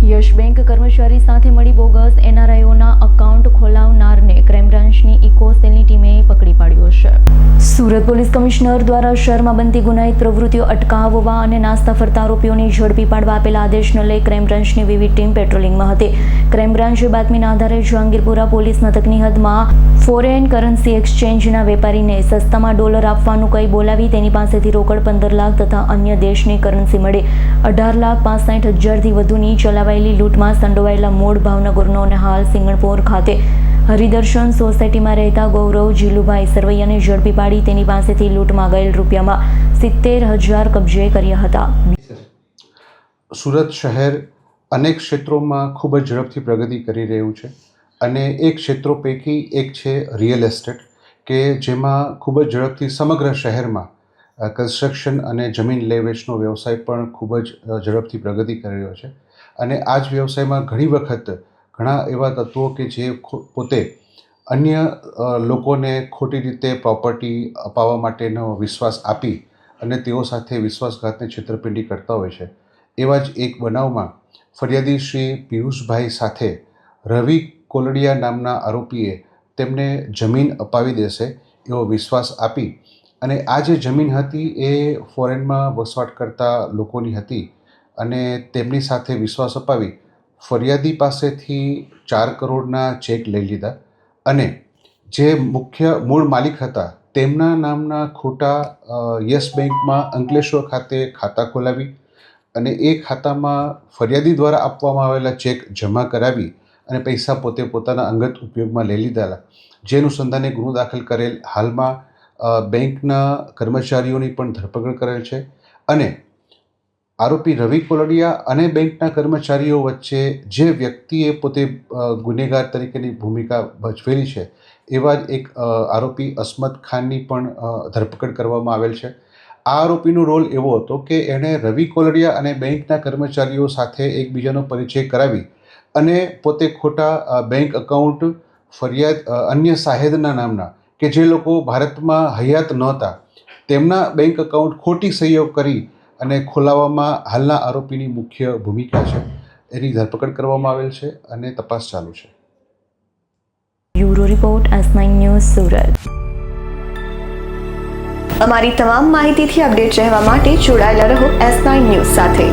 યશ bank કર્મચારી સાથે મળી બોગસ એનઆરઆઈઓના અકાઉન્ટ ખોલાવનારને ક્રાઇમ બ્રાન્ચની ઇકો સેલની ટીમે પકડી પાડ્યો છે. સુરત પોલીસ કમિશનર દ્વારા શહેરમાં બનતી ગુનાહિત પ્રવૃત્તિઓ અટકાવવા અને નાસ્તા ફરતા આરોપીઓને ઝડપી પાડવા આપેલા આદેશને લઈ ક્રાઇમ બ્રાન્ચની વિવિધ ટીમ પેટ્રોલિંગમાં હતી. ક્રાઇમ બ્રાન્ચે બાતમીના આધારે જહાંગીરપુરા પોલીસ મથકની હદમાં ફોરેન કરન્સી એક્સચેન્જના વેપારીને સસ્તામાં ડોલર આપવાનું કહી બોલાવી તેની પાસેથી રોકડ 15 લાખ તથા અન્ય દેશની કરન્સી મળી 18,65,000થી વધુની ચલાવાયેલી લૂંટમાં સંડોવાયેલા મૂળ ભાવનગરનો અને હાલ સિંગણપોર ખાતે હરિદર્શન સોસાયટીમાં રહેતા ગૌરવ જીલુભાઈ સરવૈયાને ઝડપી પાડી તેની પાસેથી લૂંટમાં ગયેલ રૂપિયામાં 70,000 કબજે કર્યા હતા. સુરત શહેર અનેક ક્ષેત્રોમાં ખૂબ જ ઝડપથી પ્રગતિ કરી રહ્યું છે અને એ ક્ષેત્રો પૈકી એક છે રિયલ એસ્ટેટ, કે જેમાં ખૂબ જ ઝડપથી સમગ્ર શહેરમાં કન્સ્ટ્રક્શન અને જમીન લે વેચનો વ્યવસાય પણ ખૂબ જ ઝડપથી પ્રગતિ કરી રહ્યો છે. અને આ જ વ્યવસાયમાં ઘણી વખત ઘણા એવા તત્વો કે જે પોતે અન્ય લોકોને ખોટી રીતે પ્રોપર્ટી અપાવવા માટેનો વિશ્વાસ આપી અને તેઓ સાથે વિશ્વાસઘાતની છેતરપિંડી કરતા હોય છે. એવા જ એક બનાવમાં ફરિયાદી શ્રી પિયુષભાઈ સાથે રવિ કોલડિયા નામના આરોપીએ તેમને જમીન અપાવી દેશે એવો વિશ્વાસ આપી અને આ જે જમીન હતી એ ફોરેનમાં વસવાટ કરતા લોકોની હતી અને તેમની સાથે વિશ્વાસ અપાવી ફરિયાદી પાસેથી 4 કરોડના ચેક લઈ લીધા અને જે મુખ્ય મૂળ માલિક હતા તેમના નામના ખોટા યસ બેંકમાં અંકલેશ્વર ખાતે ખાતા ખોલાવી અને એ ખાતામાં ફરિયાદી દ્વારા આપવામાં આવેલા ચેક જમા કરાવી અને પૈસા પોતે પોતાના અંગત ઉપયોગમાં લઈ લીધેલા. જે અનુસંધાને ગુનો દાખલ કરેલ. હાલમાં બેંકના કર્મચારીઓની પણ ધરપકડ કરેલ છે અને આરોપી રવિ કોલડિયા અને બેંકના કર્મચારીઓ વચ્ચે જે વ્યક્તિએ પોતે ગુનેગાર તરીકેની ભૂમિકા ભજવેલી છે એવા જ એક આરોપી અસમત ખાનની પણ ધરપકડ કરવામાં આવેલ છે. આ આરોપીનો રોલ એવો હતો કે એણે રવિ કોલડિયા અને બેંકના કર્મચારીઓ સાથે એકબીજાનો પરિચય કરાવી અને પોતે ખોટા બેંક અકાઉન્ટ અન્ય સાહેદના નામના કે જે લોકો ભારતમાં હયાત નહોતા તેમના બેંક અકાઉન્ટ ખોટી સહીઓ કરી અને ખોલાવવામાં હાલના આરોપીની મુખ્ય ભૂમિકા છે. એની ધરપકડ કરવામાં આવેલ છે અને તપાસ ચાલુ છે. Bureau report S9 news Surat. અમારી તમામ માહિતીથી અપડેટ રહેવા માટે જોડાયેલા રહો S9 ન્યૂઝ સાથે.